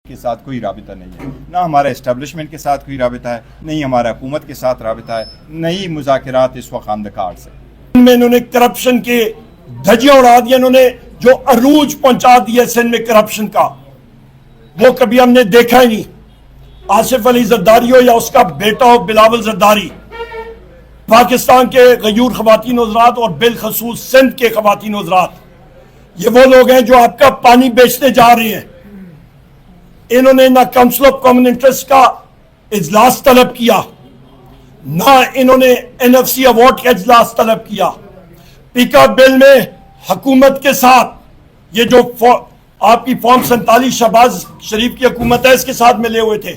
کے ساتھ کوئی رابطہ نہیں ہے، نہ ہمارا اسٹیبلشمنٹ کے ساتھ کوئی رابطہ ہے، نہیں ہمارا حکومت کے ساتھ رابطہ ہے، نہیں مذاکرات اس وقت آن دا کارڈز ہے۔ میں انہوں نے کرپشن کے دھجیاں اڑا دیا، انہوں نے جو عروج پہنچا دیا سندھ میں کرپشن کا، وہ کبھی ہم نے دیکھا ہی نہیں۔ آصف علی زرداری ہو یا اس کا بیٹا ہو بلاول زرداری، پاکستان کے غیور خواتین حضرات اور بالخصوص سندھ کے خواتین حضرات، یہ وہ لوگ ہیں جو آپ کا پانی بیچنے جا رہے ہیں۔ انہوں نے نہ کونسل آف کامن انٹرسٹ کا اجلاس طلب کیا، نہ انہوں نے NFC ایوارڈ کا اجلاس طلب کیا۔ پیکا بل میں حکومت کے ساتھ یہ جو آپ کی فارم 47 شہباز شریف کی حکومت ہے اس کے ساتھ ملے ہوئے تھے،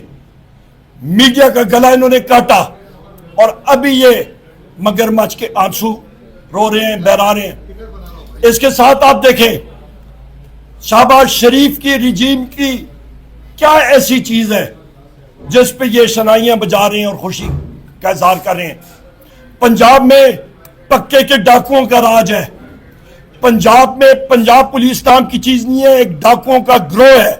میڈیا کا گلا انہوں نے کاٹا، اور ابھی یہ مگرمچھ کے آنسو رو رہے ہیں، بہرا رہے ہیں۔ اس کے ساتھ آپ دیکھیں شہباز شریف کی رجیم کی کیا ایسی چیز ہے جس پہ یہ شنائیاں بجا رہے ہیں اور خوشی کا اظہار کر رہے ہیں۔ پنجاب میں پکے کے ڈاکوؤں کا راج ہے، پنجاب میں پنجاب پولیس نام کی چیز نہیں ہے، ایک ڈاکوؤں کا گروہ ہے۔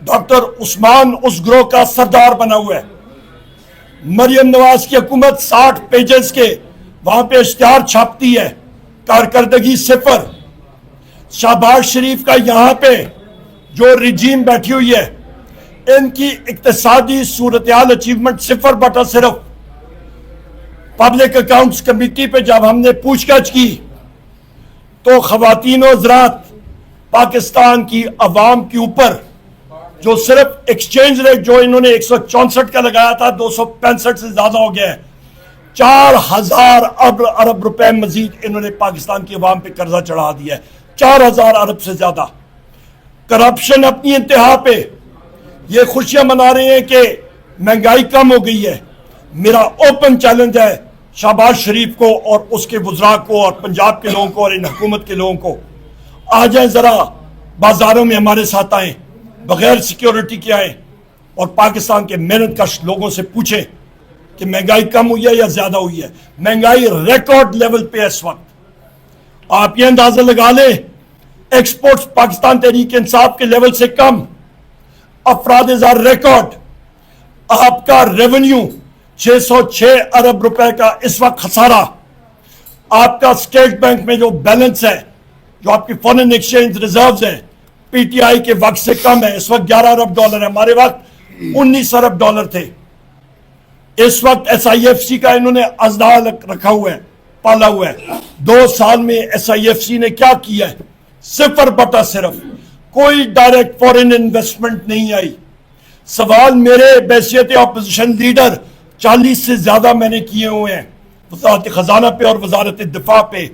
ڈاکٹر عثمان اس گروہ کا سردار بنا ہوا ہے۔ مریم نواز کی حکومت 60 پیجز کے وہاں پہ اشتہار چھاپتی ہے، کارکردگی صفر۔ شہباز شریف کا یہاں پہ جو رجیم بیٹھی ہوئی ہے، ان کی اقتصادی صورتحال اچیومنٹ 0/0۔ پبلک اکاؤنٹس کمیٹی پہ جب ہم نے پوچھ گچھ کی تو خواتین و حضرات، پاکستان کی عوام کے اوپر جو صرف ایکسچینج ریٹ جو انہوں نے 164 کا لگایا تھا 265 سے زیادہ ہو گیا ہے۔ 4000 ارب روپے مزید انہوں نے پاکستان کی عوام پہ قرضہ چڑھا دیا ہے، 4000 ارب سے زیادہ۔ کرپشن اپنی انتہا پہ، یہ خوشیاں منا رہے ہیں کہ مہنگائی کم ہو گئی ہے۔ میرا اوپن چیلنج ہے شہباز شریف کو اور اس کے وزراء کو اور پنجاب کے لوگوں کو اور ان حکومت کے لوگوں کو، آ جائیں ذرا بازاروں میں ہمارے ساتھ آئیں، بغیر سیکیورٹی کے آئیں، اور پاکستان کے محنت کش لوگوں سے پوچھیں کہ مہنگائی کم ہوئی ہے یا زیادہ ہوئی ہے۔ مہنگائی ریکارڈ لیول پہ اس وقت، آپ یہ اندازہ لگا لیں ایکسپورٹس پاکستان تحریک انصاف کے لیول سے کم، افراد ازار ریکارڈ، آپ کا ریونیو 606 ارب روپے کا اس وقت خسارہ، آپ کا اسٹیٹ بینک میں جو بیلنس ہے، جو آپ کی فارن ایکسچینج ریزروز ہیں، PTI کے وقت سے کم ہے، اس وقت 11 ارب ڈالر ہے، ہمارے وقت 19 ارب ڈالر تھے۔ اس وقت SIFC کا انہوں نے ازدہ رکھا ہوا ہے، پالا ہوا ہے۔ 2 سال میں SIFC نے کیا کیا ہے؟ 0/0۔ کوئی ڈائریکٹ فورن انویسٹمنٹ نہیں آئی۔ سوال میرے بحیثیت اپوزیشن لیڈر 40 سے زیادہ میں نے کیے ہوئے ہیں وزارت خزانہ پہ اور وزارت دفاع پہ،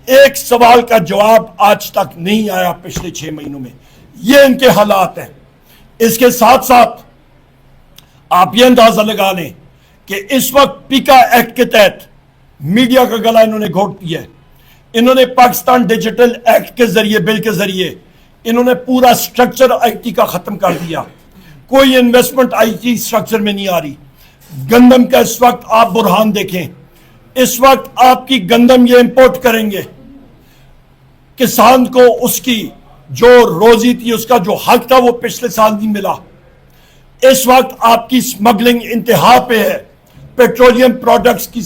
ایک سوال کا جواب آج تک نہیں آیا پچھلے 6 مہینوں میں۔ یہ ان کے حالات ہیں۔ اس کے ساتھ ساتھ آپ یہ اندازہ لگا لیں کہ اس وقت پیکا ایکٹ کے تحت میڈیا کا گلا انہوں نے گھونٹ دیا ہے۔ انہوں نے پاکستان ڈیجیٹل ایکٹ کے ذریعے، بل کے ذریعے انہوں نے پورا سٹرکچر IT کا ختم کر دیا۔ کوئی انویسٹمنٹ IT سٹرکچر میں نہیں آ رہی۔ گندم کا اس وقت آپ برہان دیکھیں، اس وقت آپ کی گندم یہ امپورٹ کریں گے، کسان کو اس کی جو روزی تھی، اس کا جو حق تھا، وہ پچھلے سال نہیں ملا۔ اس وقت آپ کی سمگلنگ انتہا پہ ہے۔ پیٹرولیم پروڈکٹس کی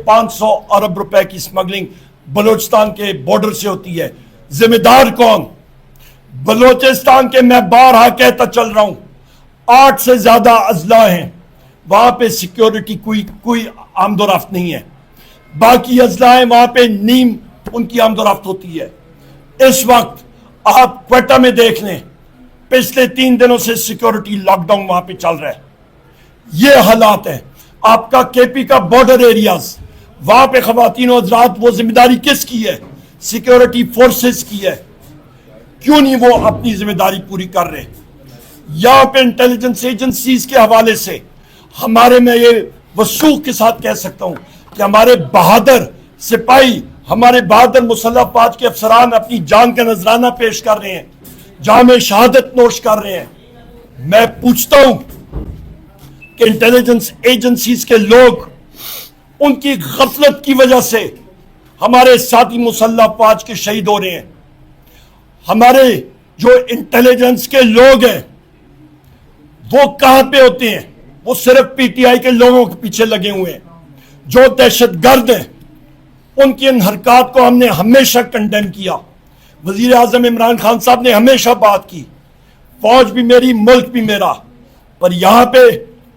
550 ارب روپے کی سمگلنگ بلوچستان کے بارڈر سے ہوتی ہے۔ ذمہ دار کون؟ بلوچستان کے، میں بارہا کہتا چل رہا ہوں، 8 سے زیادہ اضلاع ہیں، وہاں پہ سیکیورٹی کوئی آمد و رفت نہیں ہے۔ باقی اضلاع ہیں وہاں پہ نیم ان کی آمد و رفت ہوتی ہے۔ اس وقت آپ کوئٹہ میں دیکھ لیں، پچھلے 3 دنوں سے سیکیورٹی لاک ڈاؤن وہاں پہ چل رہا ہے۔ یہ حالات ہیں۔ آپ کا KP کا بارڈر ایریاز، وہاں پہ خواتین و حضرات، وہ ذمہ داری کس کی ہے؟ سیکیورٹی فورسز کی ہے۔ کیوں نہیں وہ اپنی ذمہ داری پوری کر رہے؟ یہاں پہ انٹیلیجنس ایجنسیز کے حوالے سے ہمارے، میں یہ وثوق کے ساتھ کہہ سکتا ہوں کہ ہمارے بہادر سپاہی، ہمارے بہادر مسلح افواج کے افسران اپنی جان کا نذرانہ پیش کر رہے ہیں، جام شہادت نوش کر رہے ہیں۔ میں پوچھتا ہوں کہ انٹیلیجنس ایجنسیز کے لوگ، ان کی غفلت کی وجہ سے ہمارے ساتھی مسلح افواج کے شہید ہو رہے ہیں۔ ہمارے جو انٹیلیجنس کے لوگ ہیں وہ کہاں پہ ہوتے ہیں؟ وہ صرف پی ٹی آئی کے لوگوں کے پیچھے لگے ہوئے ہیں جو دہشت گرد ہیں. ان کی ان حرکات کو ہم نے ہمیشہ کنڈیم کیا. وزیر اعظم عمران خان صاحب نے ہمیشہ بات کی فوج بھی میری ملک بھی میرا. پر یہاں پہ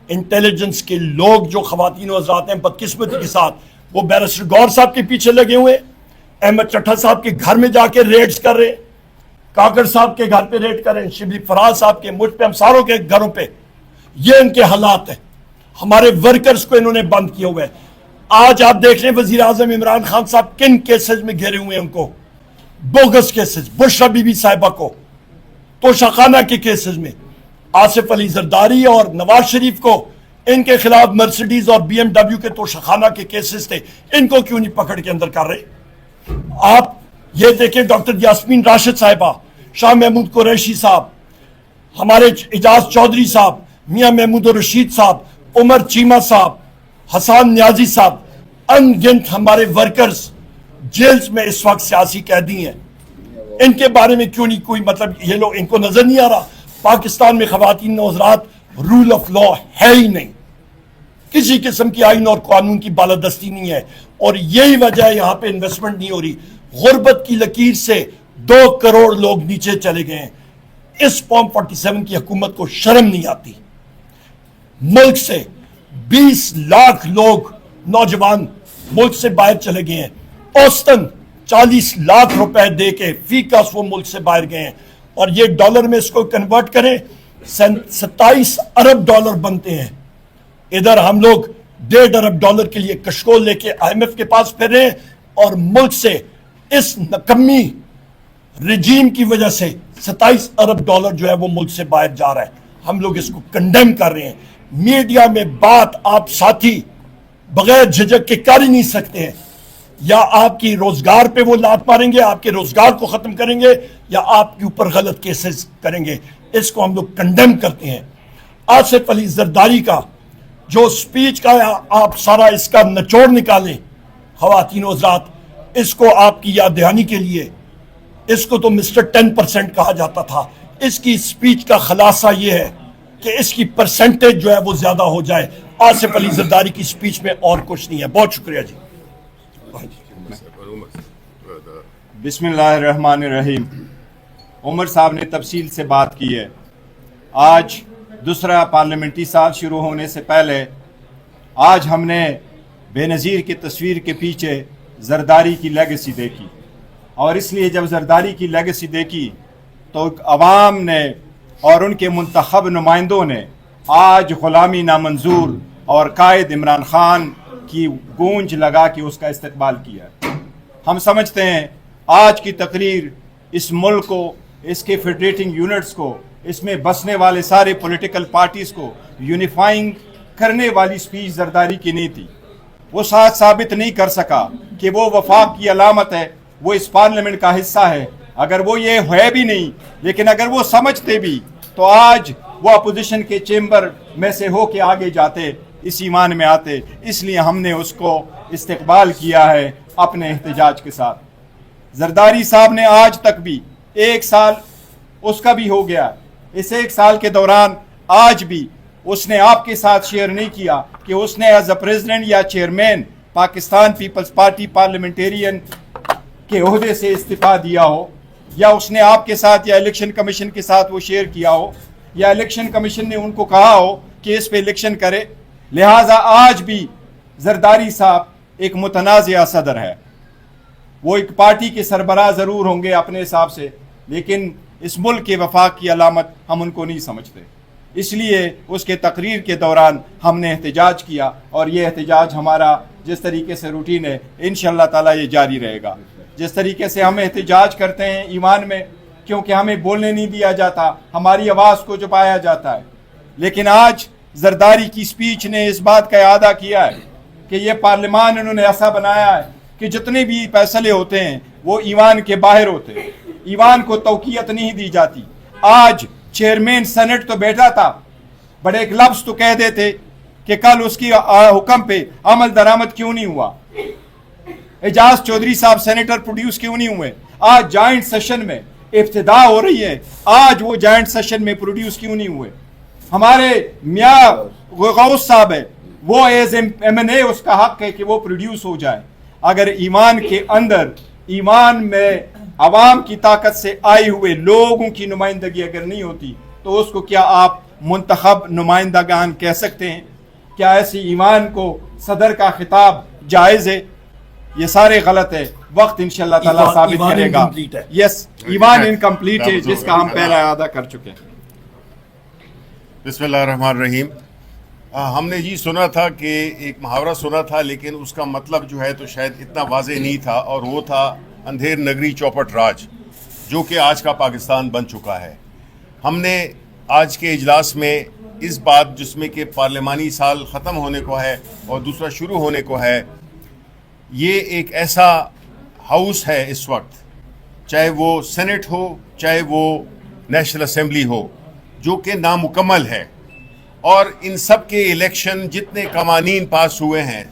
انٹیلیجنس کے لوگ جو خواتین و حضرات ہیں بدقسمتی کے ساتھ وہ بیرسٹر گور صاحب کے پیچھے لگے ہوئے, احمد چٹھا صاحب کے گھر میں جا کے ریڈز کر رہے, کاکڑ صاحب کے گھر پہ ریڈ کر رہے ہیں, شبلی فراز صاحب کے, مجھ پہ, ہم ساروں کے گھروں پہ. یہ ان کے حالات ہیں. ہمارے ورکرز کو انہوں نے بند کیا ہوا ہے. آج آپ دیکھ رہے ہیں وزیر اعظم عمران خان صاحب کن کیسز میں گھیرے ہوئے ہیں ان کو, bogus cases, Bushra be be صاحبہ کو توشاخانہ کے کیسز میں, آصف علی زرداری اور نواز شریف کو ان کے خلاف مرسیڈیز اور بی ایم ڈبلیو کے توشاخانہ کے کیسز تھے, ان کو کیوں نہیں پکڑ کے اندر کر رہے؟ آپ یہ دیکھیں ڈاکٹر یاسمین راشد صاحبہ, شاہ محمود قریشی صاحب, ہمارے اجاز چودھری صاحب, میاں محمود الرشید صاحب, عمر چیمہ صاحب, حسان نیازی صاحب, ان گنت ہمارے ورکرز جیلز میں اس وقت سیاسی قیدی ہیں. ان کے بارے میں کیوں نہیں کوئی مطلب, یہ لوگ ان کو نظر نہیں آ رہا پاکستان میں خواتین و حضرات رول آف لا ہے ہی نہیں, کسی قسم کی آئین اور قانون کی بالادستی نہیں ہے, اور یہی وجہ ہے یہاں پہ انویسٹمنٹ نہیں ہو رہی. غربت کی لکیر سے 2 کروڑ لوگ نیچے چلے گئے ہیں. اس فارم 47 کی حکومت کو شرم نہیں آتی. ملک سے 20 لاکھ لوگ نوجوان ملک سے باہر چلے گئے ہیں, اوسطن 40 لاکھ روپے دے کے فی کس وہ ملک سے باہر گئے ہیں, اور یہ ڈالر میں اس کو کنورٹ کریں 27 ارب ڈالر بنتے ہیں. ادھر ہم لوگ 1.5 ارب ڈالر کے لیے کشکول لے کے آئی ایم ایف کے پاس پھر رہے ہیں, اور ملک سے اس نکمی رجیم کی وجہ سے 27 ارب ڈالر جو ہے وہ ملک سے باہر جا رہا ہے. ہم لوگ اس کو کنڈیم کر رہے ہیں. میڈیا میں بات آپ ساتھی بغیر جھجک کے کر ہی نہیں سکتے ہیں. یا آپ کی روزگار پہ وہ لات ماریں گے, آپ کے روزگار کو ختم کریں گے, یا آپ کے اوپر غلط کیسز کریں گے. اس کو ہم لوگ کنڈیم کرتے ہیں. آصف علی زرداری کا جو سپیچ کا آپ سارا اس کا نچوڑ نکالیں خواتین و حضرات, اس کو آپ کی یاد دہانی کے لیے, اس کو تو مسٹر 10% کہا جاتا تھا. اس کی سپیچ کا خلاصہ یہ ہے کہ اس کی پرسنٹیج جو ہے وہ زیادہ ہو جائے. آصف علی زرداری کی سپیچ میں اور کچھ نہیں ہے. بہت شکریہ جی. بسم اللہ الرحمن الرحیم. عمر صاحب نے تفصیل سے بات کی ہے. آج دوسرا پارلیمنٹری سال شروع ہونے سے پہلے آج ہم نے بے نظیر کی تصویر کے پیچھے زرداری کی لیگیسی دیکھی, اور اس لیے جب زرداری کی لیگیسی دیکھی تو عوام نے اور ان کے منتخب نمائندوں نے آج غلامی نامنظور اور قائد عمران خان کی گونج لگا کے اس کا استقبال کیا. ہم سمجھتے ہیں آج کی تقریر اس ملک کو, اس کے فیڈریٹنگ یونٹس کو, اس میں بسنے والے سارے پولیٹیکل پارٹیز کو یونیفائنگ کرنے والی سپیچ زرداری کی نہیں تھی. وہ ساتھ ثابت نہیں کر سکا کہ وہ وفاق کی علامت ہے, وہ اس پارلیمنٹ کا حصہ ہے. اگر وہ یہ ہے بھی نہیں, لیکن اگر وہ سمجھتے بھی تو آج وہ اپوزیشن کے چیمبر میں سے ہو کے آگے جاتے, اس ایمان میں آتے. اس لیے ہم نے اس کو استقبال کیا ہے اپنے احتجاج کے ساتھ. زرداری صاحب نے آج تک بھی 1 سال اس کا بھی ہو گیا, اس 1 سال کے دوران آج بھی اس نے آپ کے ساتھ شیئر نہیں کیا کہ اس نے ایز اے پریزیڈنٹ یا چیئرمین پاکستان پیپلز پارٹی پارلیمنٹیرین کے عہدے سے استعفیٰ دیا ہو, یا اس نے آپ کے ساتھ یا الیکشن کمیشن کے ساتھ وہ شیئر کیا ہو, یا الیکشن کمیشن نے ان کو کہا ہو کہ اس پہ الیکشن کرے. لہٰذا آج بھی زرداری صاحب ایک متنازع صدر ہے. وہ ایک پارٹی کے سربراہ ضرور ہوں گے اپنے حساب سے, لیکن اس ملک کے وفاق کی علامت ہم ان کو نہیں سمجھتے. اس لیے اس کے تقریر کے دوران ہم نے احتجاج کیا, اور یہ احتجاج ہمارا جس طریقے سے روٹین ہے انشاءاللہ تعالی یہ جاری رہے گا. جس طریقے سے ہم احتجاج کرتے ہیں ایوان میں, کیونکہ ہمیں بولنے نہیں دیا جاتا, ہماری آواز کو چھپایا جاتا ہے. لیکن آج زرداری کی سپیچ نے اس بات کا اعادہ کیا ہے کہ یہ پارلیمان انہوں نے ایسا بنایا ہے کہ جتنے بھی فیصلے ہوتے ہیں وہ ایوان کے باہر ہوتے ہیں, ایوان کو توقیت نہیں دی جاتی. آج چیئرمین سینٹ تو بیٹھا تھا, بڑے ایک لفظ تو کہہ دیتے کہ کل اس کی حکم پہ عمل درآمد کیوں نہیں ہوا, اجاز چودھری صاحب سینیٹر پروڈیوس کیوں نہیں ہوئے. آج جائنٹ سیشن میں ابتدا ہو رہی ہے, آج وہ جائنٹ سیشن میں پروڈیوس کیوں نہیں ہوئے. ہمارے میاں غوث صاحب ہے, وہ ایز MNA اس کا حق ہے کہ وہ پروڈیوس ہو جائے. اگر ایمان کے اندر, ایمان میں عوام کی طاقت سے آئے ہوئے لوگوں کی نمائندگی اگر نہیں ہوتی تو اس کو کیا آپ منتخب نمائندگان کہہ سکتے ہیں؟ کیا ایسی ایمان کو صدر کا خطاب جائز ہے؟ یہ سارے غلط ہے. وقت انشاءاللہ تعالیٰ ثابت کرے گا. یس, ایمان انکمپلیٹ ہے جس کا ہم پہلے اعادہ کر چکے ہیں. بسم اللہ الرحمن الرحیم. ہم نے جی سنا تھا کہ ایک محاورہ سنا تھا, لیکن اس کا مطلب جو ہے تو شاید اتنا واضح نہیں تھا, اور وہ تھا اندھیر نگری چوپٹ راج, جو کہ آج کا پاکستان بن چکا ہے. ہم نے آج کے اجلاس میں اس بات, جس میں کہ پارلیمانی سال ختم ہونے کو ہے اور دوسرا شروع ہونے کو ہے, یہ ایک ایسا ہاؤس ہے اس وقت, چاہے وہ سینٹ ہو چاہے وہ نیشنل اسمبلی ہو, جو کہ نامکمل ہے, اور ان سب کے الیکشن جتنے قوانین پاس ہوئے ہیں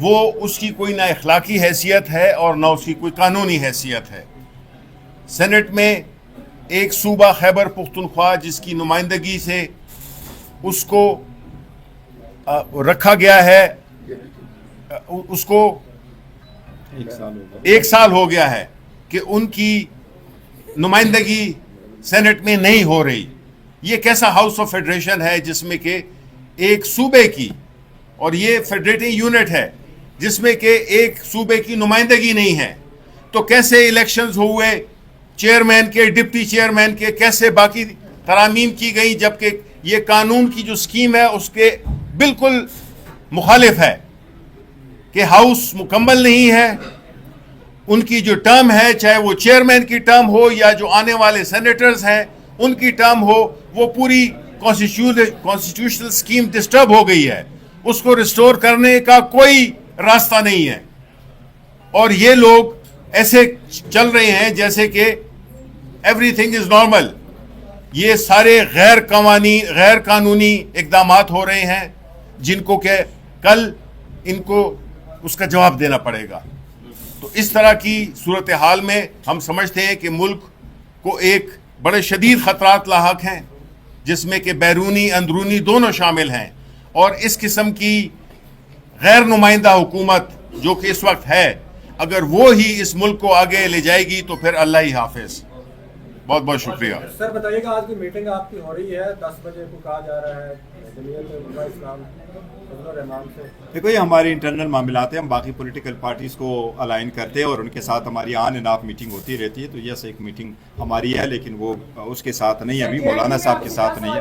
وہ اس کی کوئی نہ اخلاقی حیثیت ہے اور نہ اس کی کوئی قانونی حیثیت ہے. سینٹ میں ایک صوبہ خیبر پختونخوا جس کی نمائندگی سے اس کو رکھا گیا ہے, اس کو ایک سال ہو گیا ہے کہ ان کی نمائندگی سینٹ میں نہیں ہو رہی. یہ کیسا ہاؤس آف فیڈریشن ہے جس میں کہ ایک صوبے کی, اور یہ فیڈریٹنگ یونٹ ہے جس میں کہ ایک صوبے کی نمائندگی نہیں ہے, تو کیسے الیکشنز ہوئے چیئرمین کے, ڈپٹی چیئرمین کے, کیسے باقی ترامیم کی گئی, جبکہ یہ قانون کی جو سکیم ہے اس کے بالکل مخالف ہے کہ ہاؤس مکمل نہیں ہے. ان کی جو ٹرم ہے, چاہے وہ چیئرمین کی ٹرم ہو یا جو آنے والے سینیٹرز ہیں ان کی ٹرم ہو, وہ پوری کانسٹیٹیوشنل سکیم ڈسٹرب ہو گئی ہے. اس کو ریسٹور کرنے کا کوئی راستہ نہیں ہے, اور یہ لوگ ایسے چل رہے ہیں جیسے کہ ایوری تھنگ از نارمل. یہ سارے غیر قانونی اقدامات ہو رہے ہیں جن کو کہ کل ان کو اس کا جواب دینا پڑے گا. تو اس طرح کی صورتحال میں ہم سمجھتے ہیں کہ ملک کو ایک بڑے شدید خطرات لاحق ہیں, جس میں کہ بیرونی اندرونی دونوں شامل ہیں, اور اس قسم کی غیر نمائندہ حکومت جو کہ اس وقت ہے, اگر وہ ہی اس ملک کو آگے لے جائے گی تو پھر اللہ ہی حافظ. بہت بہت شکریہ. سر بتائیے گا, آج کی میٹنگ آپ کی ہو رہی ہے 10 بجے کو کہا جا رہا ہے جمعیت علماء اسلام فضل الرحمان سے. دیکھو, یہ ہماری انٹرنل معاملات ہیں, ہم باقی پولیٹیکل پارٹیز کو الائن کرتے ہیں اور ان کے ساتھ ہماری آن اینڈ آف میٹنگ ہوتی رہتی ہے. تو یس, ایک میٹنگ ہماری ہے, لیکن وہ اس کے ساتھ نہیں ہے, ابھی مولانا صاحب کے ساتھ نہیں ہے.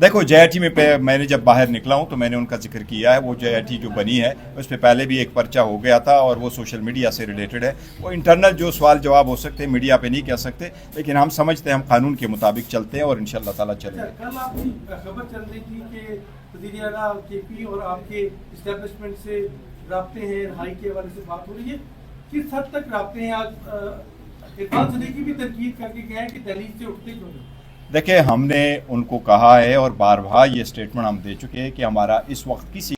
دیکھو, JIT میں نے جب باہر نکلا ہوں تو میں نے ان کا ذکر کیا ہے. وہ JIT جو بنی ہے اس پہ پہلے بھی ایک پرچہ ہو گیا تھا, اور وہ سوشل میڈیا سے ریلیٹڈ ہے. وہ انٹرنل جو سوال جواب ہو سکتے ہیں میڈیا پہ نہیں کہہ سکتے, لیکن ہم سمجھتے ہیں ہم قانون کے مطابق چلتے ہیں اور انشاءاللہ تعالیٰ چلیں گے. کل آپ کی خبر چل رہی تھی کہ وزیر اعلیٰ KP اور آپ کے اسٹیبلشمنٹ سے رابطے ہیں, رہائی کے حوالے سے بات ہو رہی ہے, کس حد تک رابطے ہیں؟ آج عرفان صدیقی بھی تنقید کر کے گئے ہیں کہ دہلیز سے اٹھتے کیوں نہیں. دیکھیں, ہم نے ان کو کہا ہے اور بار بار یہ سٹیٹمنٹ ہم دے چکے ہیں کہ ہمارا اس وقت کسی